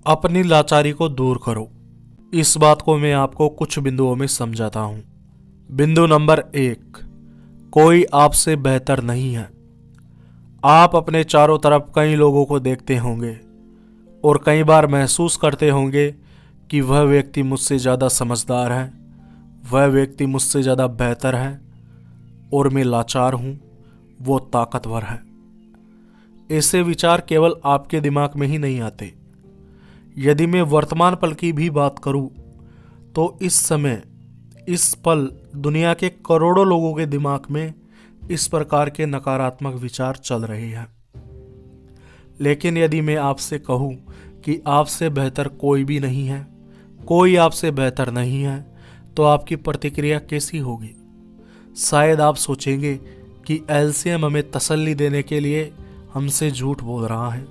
अपनी लाचारी को दूर करो। इस बात को मैं आपको कुछ बिंदुओं में समझाता हूं। बिंदु नंबर 1, कोई आपसे बेहतर नहीं है। आप अपने चारों तरफ कई लोगों को देखते होंगे और कई बार महसूस करते होंगे कि वह व्यक्ति मुझसे ज़्यादा समझदार है, वह व्यक्ति मुझसे ज़्यादा बेहतर है और मैं लाचार हूँ, वो ताकतवर है। ऐसे विचार केवल आपके दिमाग में ही नहीं आते। यदि मैं वर्तमान पल की भी बात करूं तो इस समय इस पल दुनिया के करोड़ों लोगों के दिमाग में इस प्रकार के नकारात्मक विचार चल रहे हैं। लेकिन यदि मैं आपसे कहूं कि आपसे बेहतर कोई भी नहीं है, कोई आपसे बेहतर नहीं है, तो आपकी प्रतिक्रिया कैसी होगी? शायद आप सोचेंगे कि एलसीएम हमें तसल्ली देने के लिए हमसे झूठ बोल रहा है।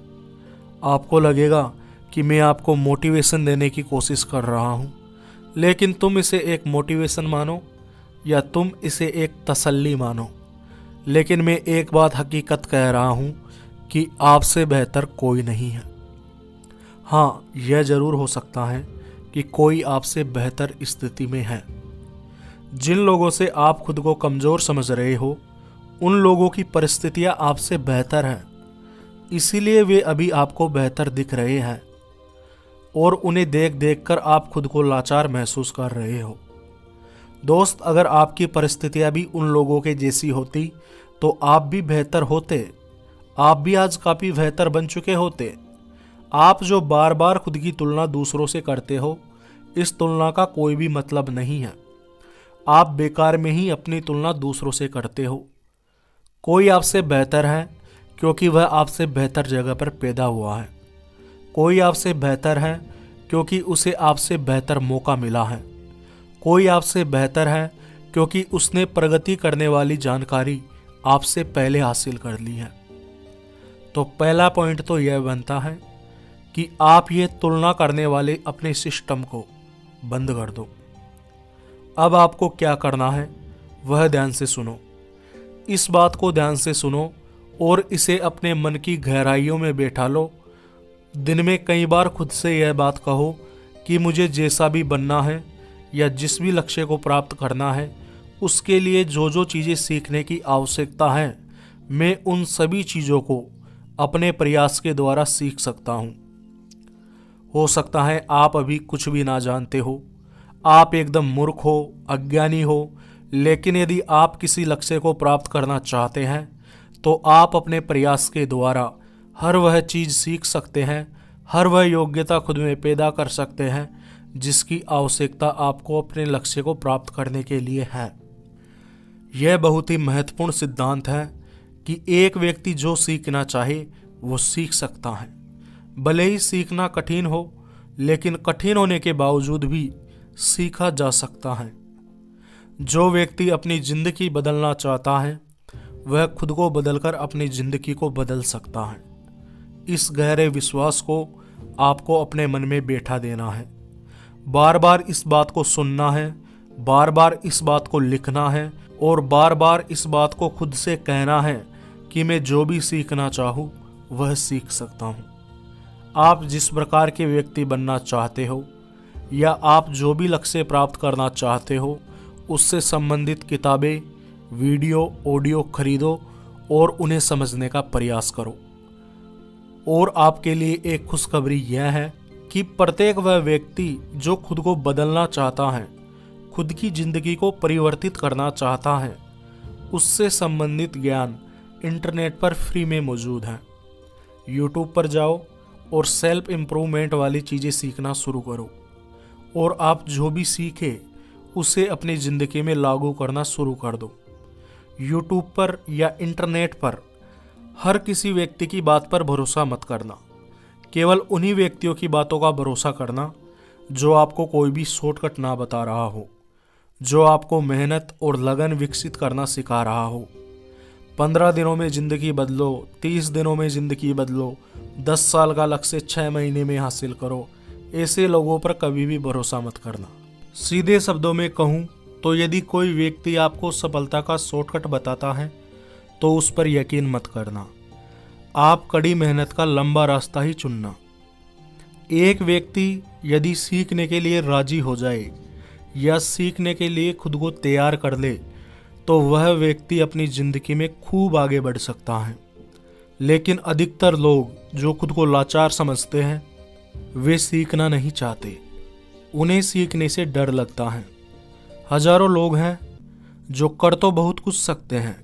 आपको लगेगा कि मैं आपको मोटिवेशन देने की कोशिश कर रहा हूँ, लेकिन तुम इसे एक मोटिवेशन मानो या तुम इसे एक तसल्ली मानो, लेकिन मैं एक बात हकीकत कह रहा हूँ कि आपसे बेहतर कोई नहीं है। हाँ, यह जरूर हो सकता है कि कोई आपसे बेहतर स्थिति में है। जिन लोगों से आप खुद को कमज़ोर समझ रहे हो, उन लोगों की परिस्थितियाँ आपसे बेहतर हैं, इसीलिए वे अभी आपको बेहतर दिख रहे हैं और उन्हें देख देख कर आप खुद को लाचार महसूस कर रहे हो। दोस्त, अगर आपकी परिस्थितियां भी उन लोगों के जैसी होती तो आप भी बेहतर होते। आप भी आज काफ़ी बेहतर बन चुके होते। आप जो बार बार खुद की तुलना दूसरों से करते हो, इस तुलना का कोई भी मतलब नहीं है। आप बेकार में ही अपनी तुलना दूसरों से करते हो। कोई आपसे बेहतर है क्योंकि वह आपसे बेहतर जगह पर पैदा हुआ है। कोई आपसे बेहतर है क्योंकि उसे आपसे बेहतर मौका मिला है। कोई आपसे बेहतर है क्योंकि उसने प्रगति करने वाली जानकारी आपसे पहले हासिल कर ली है। तो पहला पॉइंट तो यह बनता है कि आप ये तुलना करने वाले अपने सिस्टम को बंद कर दो। अब आपको क्या करना है वह ध्यान से सुनो। इस बात को ध्यान से सुनो और इसे अपने मन की गहराइयों में बैठा लो। दिन में कई बार खुद से यह बात कहो कि मुझे जैसा भी बनना है या जिस भी लक्ष्य को प्राप्त करना है, उसके लिए जो जो चीज़ें सीखने की आवश्यकता है, मैं उन सभी चीज़ों को अपने प्रयास के द्वारा सीख सकता हूँ। हो सकता है आप अभी कुछ भी ना जानते हो, आप एकदम मूर्ख हो, अज्ञानी हो, लेकिन यदि आप किसी लक्ष्य को प्राप्त करना चाहते हैं तो आप अपने प्रयास के द्वारा हर वह चीज़ सीख सकते हैं, हर वह योग्यता खुद में पैदा कर सकते हैं जिसकी आवश्यकता आपको अपने लक्ष्य को प्राप्त करने के लिए है। यह बहुत ही महत्वपूर्ण सिद्धांत है कि एक व्यक्ति जो सीखना चाहे वो सीख सकता है। भले ही सीखना कठिन हो, लेकिन कठिन होने के बावजूद भी सीखा जा सकता है। जो व्यक्ति अपनी जिंदगी बदलना चाहता है वह खुद को बदलकर अपनी जिंदगी को बदल सकता है। इस गहरे विश्वास को आपको अपने मन में बैठा देना है। बार बार इस बात को सुनना है, बार बार इस बात को लिखना है और बार बार इस बात को खुद से कहना है कि मैं जो भी सीखना चाहूँ वह सीख सकता हूँ। आप जिस प्रकार के व्यक्ति बनना चाहते हो या आप जो भी लक्ष्य प्राप्त करना चाहते हो, उससे संबंधित किताबें, वीडियो, ऑडियो खरीदो और उन्हें समझने का प्रयास करो। और आपके लिए एक खुशखबरी यह है कि प्रत्येक वह व्यक्ति जो खुद को बदलना चाहता है, खुद की जिंदगी को परिवर्तित करना चाहता है, उससे संबंधित ज्ञान इंटरनेट पर फ्री में मौजूद है। यूट्यूब पर जाओ और सेल्फ इम्प्रूवमेंट वाली चीज़ें सीखना शुरू करो और आप जो भी सीखे उसे अपनी ज़िंदगी में लागू करना शुरू कर दो। यूट्यूब पर या इंटरनेट पर हर किसी व्यक्ति की बात पर भरोसा मत करना। केवल उन्हीं व्यक्तियों की बातों का भरोसा करना जो आपको कोई भी शॉर्टकट ना बता रहा हो, जो आपको मेहनत और लगन विकसित करना सिखा रहा हो। 15 दिनों में ज़िंदगी बदलो, 30 दिनों में ज़िंदगी बदलो, 10 साल का लक्ष्य 6 महीने में हासिल करो, ऐसे लोगों पर कभी भी भरोसा मत करना। सीधे शब्दों में कहूँ तो यदि कोई व्यक्ति आपको सफलता का शॉर्टकट बताता है तो उस पर यकीन मत करना। आप कड़ी मेहनत का लंबा रास्ता ही चुनना। एक व्यक्ति यदि सीखने के लिए राजी हो जाए या सीखने के लिए खुद को तैयार कर ले तो वह व्यक्ति अपनी जिंदगी में खूब आगे बढ़ सकता है। लेकिन अधिकतर लोग जो खुद को लाचार समझते हैं वे सीखना नहीं चाहते, उन्हें सीखने से डर लगता है। हजारों लोग हैं जो कर तो बहुत कुछ सकते हैं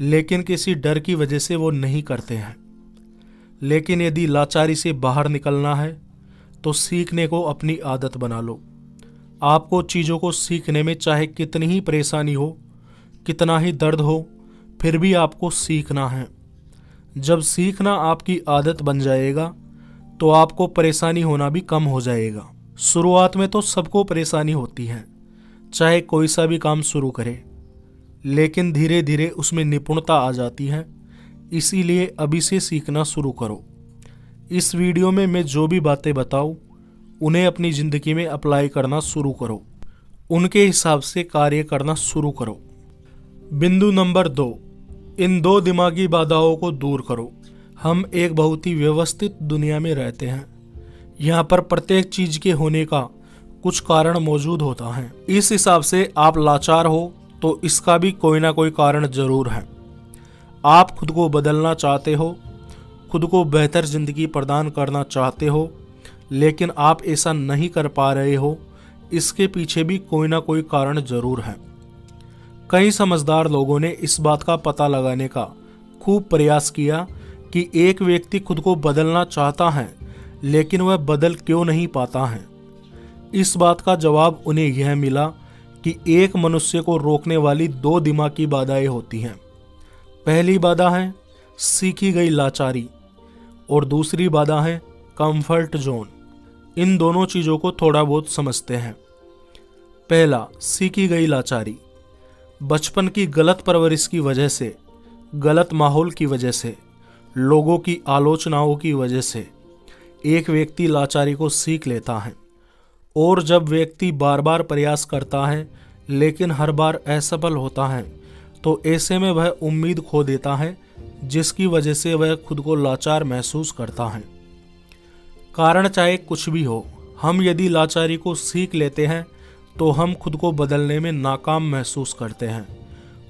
लेकिन किसी डर की वजह से वो नहीं करते हैं। लेकिन यदि लाचारी से बाहर निकलना है तो सीखने को अपनी आदत बना लो। आपको चीज़ों को सीखने में चाहे कितनी ही परेशानी हो, कितना ही दर्द हो, फिर भी आपको सीखना है। जब सीखना आपकी आदत बन जाएगा तो आपको परेशानी होना भी कम हो जाएगा। शुरुआत में तो सबको परेशानी होती है, चाहे कोई सा भी काम शुरू करे, लेकिन धीरे धीरे उसमें निपुणता आ जाती है। इसीलिए अभी से सीखना शुरू करो। इस वीडियो में मैं जो भी बातें बताऊं उन्हें अपनी ज़िंदगी में अप्लाई करना शुरू करो, उनके हिसाब से कार्य करना शुरू करो। बिंदु नंबर 2, इन 2 दिमागी बाधाओं को दूर करो। हम एक बहुत ही व्यवस्थित दुनिया में रहते हैं। यहाँ पर प्रत्येक चीज के होने का कुछ कारण मौजूद होता है। इस हिसाब से आप लाचार हो तो इसका भी कोई ना कोई कारण जरूर है। आप खुद को बदलना चाहते हो, खुद को बेहतर जिंदगी प्रदान करना चाहते हो, लेकिन आप ऐसा नहीं कर पा रहे हो। इसके पीछे भी कोई ना कोई कारण जरूर है। कई समझदार लोगों ने इस बात का पता लगाने का खूब प्रयास किया कि एक व्यक्ति खुद को बदलना चाहता है लेकिन वह बदल क्यों नहीं पाता है। इस बात का जवाब उन्हें यह मिला कि एक मनुष्य को रोकने वाली 2 दिमागी बाधाएं होती हैं। पहली बाधा है सीखी गई लाचारी और दूसरी बाधा है कंफर्ट जोन। इन दोनों चीज़ों को थोड़ा बहुत समझते हैं। पहला, सीखी गई लाचारी। बचपन की गलत परवरिश की वजह से, गलत माहौल की वजह से, लोगों की आलोचनाओं की वजह से एक व्यक्ति लाचारी को सीख लेता है। और जब व्यक्ति बार बार प्रयास करता है लेकिन हर बार असफल होता है तो ऐसे में वह उम्मीद खो देता है, जिसकी वजह से वह खुद को लाचार महसूस करता है। कारण चाहे कुछ भी हो, हम यदि लाचारी को सीख लेते हैं तो हम खुद को बदलने में नाकाम महसूस करते हैं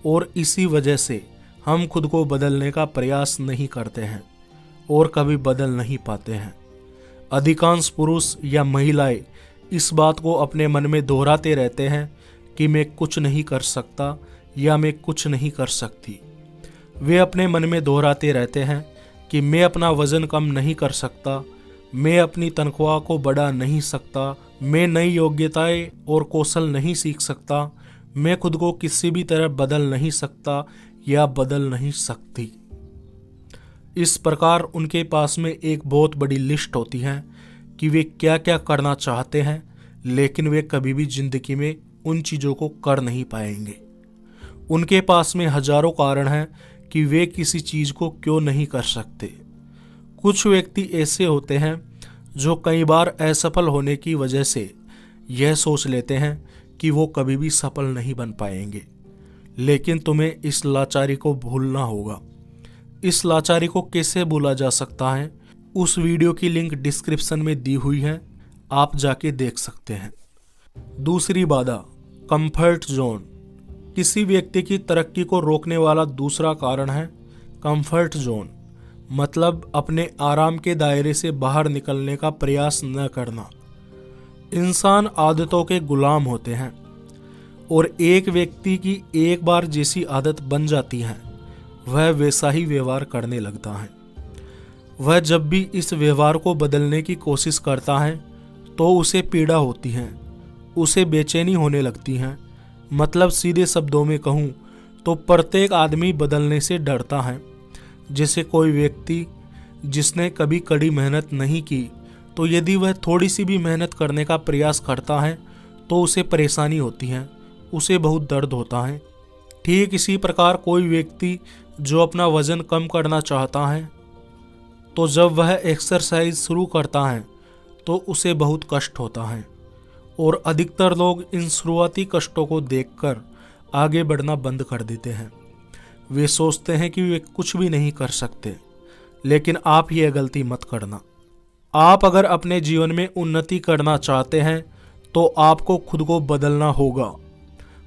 और इसी वजह से हम खुद को बदलने का प्रयास नहीं करते हैं और कभी बदल नहीं पाते हैं। अधिकांश पुरुष या महिलाएं इस बात को अपने मन में दोहराते रहते हैं कि मैं कुछ नहीं कर सकता या मैं कुछ नहीं कर सकती। वे अपने मन में दोहराते रहते हैं कि मैं अपना वजन कम नहीं कर सकता, मैं अपनी तनख्वाह को बढ़ा नहीं सकता, मैं नई योग्यताएं और कौशल नहीं सीख सकता, मैं खुद को किसी भी तरह बदल नहीं सकता या बदल नहीं सकती। इस प्रकार उनके पास में एक बहुत बड़ी लिस्ट होती है कि वे क्या क्या करना चाहते हैं, लेकिन वे कभी भी जिंदगी में उन चीज़ों को कर नहीं पाएंगे। उनके पास में हजारों कारण हैं कि वे किसी चीज़ को क्यों नहीं कर सकते। कुछ व्यक्ति ऐसे होते हैं जो कई बार असफल होने की वजह से यह सोच लेते हैं कि वो कभी भी सफल नहीं बन पाएंगे। लेकिन तुम्हें इस लाचारी को भूलना होगा। इस लाचारी को कैसे भूला जा सकता है, उस वीडियो की लिंक डिस्क्रिप्शन में दी हुई है, आप जाके देख सकते हैं। दूसरी बाधा, कंफर्ट जोन। किसी व्यक्ति की तरक्की को रोकने वाला दूसरा कारण है कंफर्ट जोन, मतलब अपने आराम के दायरे से बाहर निकलने का प्रयास न करना। इंसान आदतों के गुलाम होते हैं और एक व्यक्ति की एक बार जैसी आदत बन जाती है वह वैसा ही व्यवहार करने लगता है। वह जब भी इस व्यवहार को बदलने की कोशिश करता है तो उसे पीड़ा होती है, उसे बेचैनी होने लगती है। मतलब सीधे शब्दों में कहूँ तो प्रत्येक आदमी बदलने से डरता है। जैसे कोई व्यक्ति जिसने कभी कड़ी मेहनत नहीं की तो यदि वह थोड़ी सी भी मेहनत करने का प्रयास करता है तो उसे परेशानी होती है, उसे बहुत दर्द होता है। ठीक इसी प्रकार कोई व्यक्ति जो अपना वजन कम करना चाहता है तो जब वह एक्सरसाइज शुरू करता है तो उसे बहुत कष्ट होता है और अधिकतर लोग इन शुरुआती कष्टों को देखकर आगे बढ़ना बंद कर देते हैं। वे सोचते हैं कि वे कुछ भी नहीं कर सकते, लेकिन आप यह गलती मत करना। आप अगर अपने जीवन में उन्नति करना चाहते हैं तो आपको खुद को बदलना होगा।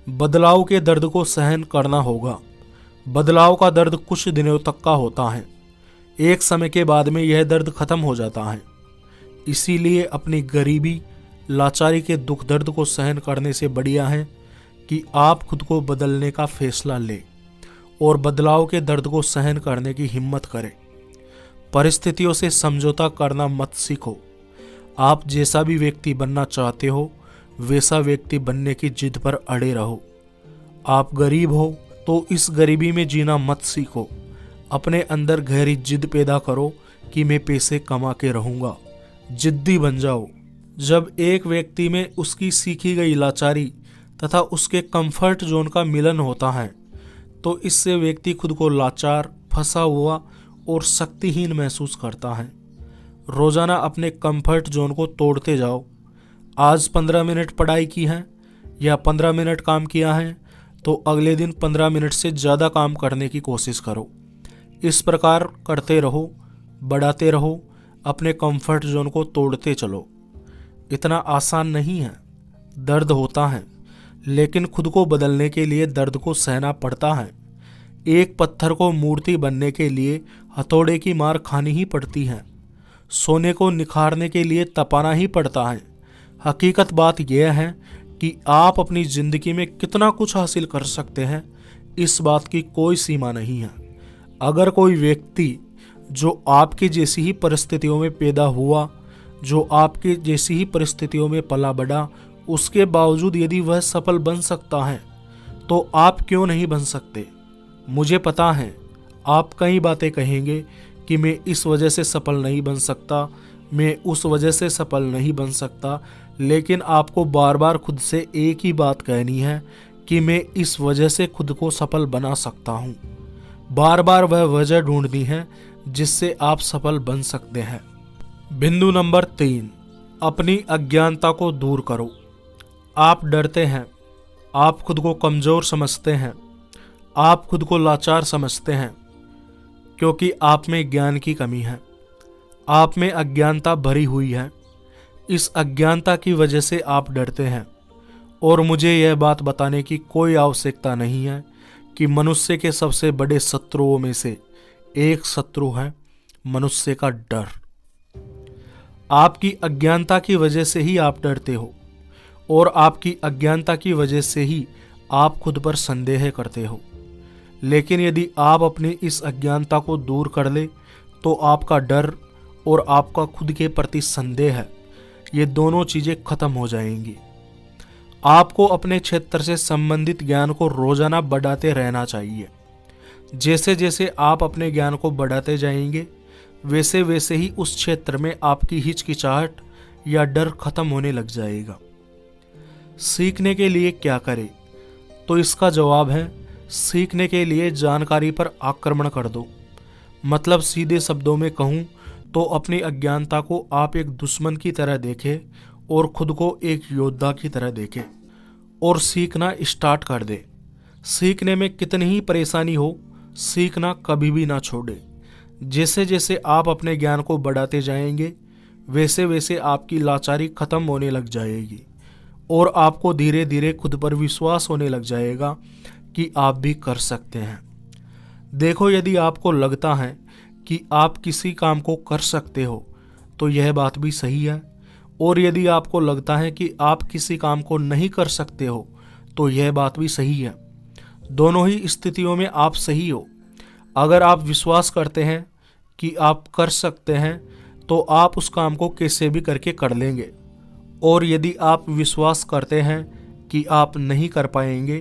बदलाव के दर्द को सहन करना होगा। बदलाव का दर्द कुछ दिनों तक का होता है, एक समय के बाद में यह दर्द खत्म हो जाता है। इसीलिए अपनी गरीबी, लाचारी के दुख दर्द को सहन करने से बढ़िया है कि आप खुद को बदलने का फैसला लें और बदलाव के दर्द को सहन करने की हिम्मत करें। परिस्थितियों से समझौता करना मत सीखो। आप जैसा भी व्यक्ति बनना चाहते हो वैसा व्यक्ति बनने की जिद पर अड़े रहो। आप गरीब हो तो इस गरीबी में जीना मत सीखो। अपने अंदर गहरी जिद पैदा करो कि मैं पैसे कमा के रहूँगा। जिद्दी बन जाओ। जब एक व्यक्ति में उसकी सीखी गई लाचारी तथा उसके कंफर्ट जोन का मिलन होता है तो इससे व्यक्ति खुद को लाचार, फंसा हुआ और शक्तिहीन महसूस करता है। रोजाना अपने कंफर्ट जोन को तोड़ते जाओ। आज 15 मिनट पढ़ाई की है या 15 मिनट काम किया है तो अगले दिन 15 मिनट से ज़्यादा काम करने की कोशिश करो। इस प्रकार करते रहो, बढ़ाते रहो, अपने कंफर्ट जोन को तोड़ते चलो। इतना आसान नहीं है, दर्द होता है, लेकिन खुद को बदलने के लिए दर्द को सहना पड़ता है। एक पत्थर को मूर्ति बनने के लिए हथौड़े की मार खानी ही पड़ती है। सोने को निखारने के लिए तपाना ही पड़ता है। हकीकत बात यह है कि आप अपनी ज़िंदगी में कितना कुछ हासिल कर सकते हैं, इस बात की कोई सीमा नहीं है। अगर कोई व्यक्ति जो आपकी जैसी ही परिस्थितियों में पैदा हुआ, जो आपकी जैसी ही परिस्थितियों में पला बढ़ा, उसके बावजूद यदि वह सफल बन सकता है तो आप क्यों नहीं बन सकते। मुझे पता है आप कई बातें कहेंगे कि मैं इस वजह से सफल नहीं बन सकता, मैं उस वजह से सफल नहीं बन सकता, लेकिन आपको बार बार खुद से एक ही बात कहनी है कि मैं इस वजह से खुद को सफल बना सकता हूँ। बार बार वह वजह ढूंढनी है जिससे आप सफल बन सकते हैं। बिंदु नंबर 3, अपनी अज्ञानता को दूर करो। आप डरते हैं, आप खुद को कमज़ोर समझते हैं, आप खुद को लाचार समझते हैं क्योंकि आप में ज्ञान की कमी है। आप में अज्ञानता भरी हुई है। इस अज्ञानता की वजह से आप डरते हैं और मुझे यह बात बताने की कोई आवश्यकता नहीं है कि मनुष्य के सबसे बड़े शत्रुओं में से एक शत्रु है मनुष्य का डर। आपकी अज्ञानता की वजह से ही आप डरते हो और आपकी अज्ञानता की वजह से ही आप खुद पर संदेह करते हो। लेकिन यदि आप अपनी इस अज्ञानता को दूर कर ले तो आपका डर और आपका खुद के प्रति संदेह है, ये दोनों चीज़ें खत्म हो जाएंगी। आपको अपने क्षेत्र से संबंधित ज्ञान को रोजाना बढ़ाते रहना चाहिए। जैसे जैसे आप अपने ज्ञान को बढ़ाते जाएंगे वैसे वैसे ही उस क्षेत्र में आपकी हिचकिचाहट या डर खत्म होने लग जाएगा। सीखने के लिए क्या करें? तो इसका जवाब है सीखने के लिए जानकारी पर आक्रमण कर दो। मतलब सीधे शब्दों में कहूँ तो अपनी अज्ञानता को आप एक दुश्मन की तरह देखें और खुद को एक योद्धा की तरह देखें और सीखना स्टार्ट कर दे। सीखने में कितनी ही परेशानी हो, सीखना कभी भी ना छोड़े। जैसे जैसे आप अपने ज्ञान को बढ़ाते जाएंगे वैसे वैसे आपकी लाचारी खत्म होने लग जाएगी और आपको धीरे धीरे खुद पर विश्वास होने लग जाएगा कि आप भी कर सकते हैं। देखो, यदि आपको लगता है कि आप किसी काम को कर सकते हो तो यह बात भी सही है, और यदि आपको लगता है कि आप किसी काम को नहीं कर सकते हो तो यह बात भी सही है। दोनों ही स्थितियों में आप सही हो। अगर आप विश्वास करते हैं कि आप कर सकते हैं तो आप उस काम को कैसे भी करके कर लेंगे, और यदि आप विश्वास करते हैं कि आप नहीं कर पाएंगे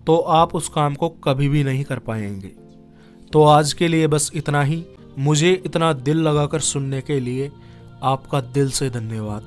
तो आप उस काम को कभी भी नहीं कर पाएंगे। तो आज के लिए बस इतना ही। मुझे इतना दिल लगाकर सुनने के लिए आपका दिल से धन्यवाद।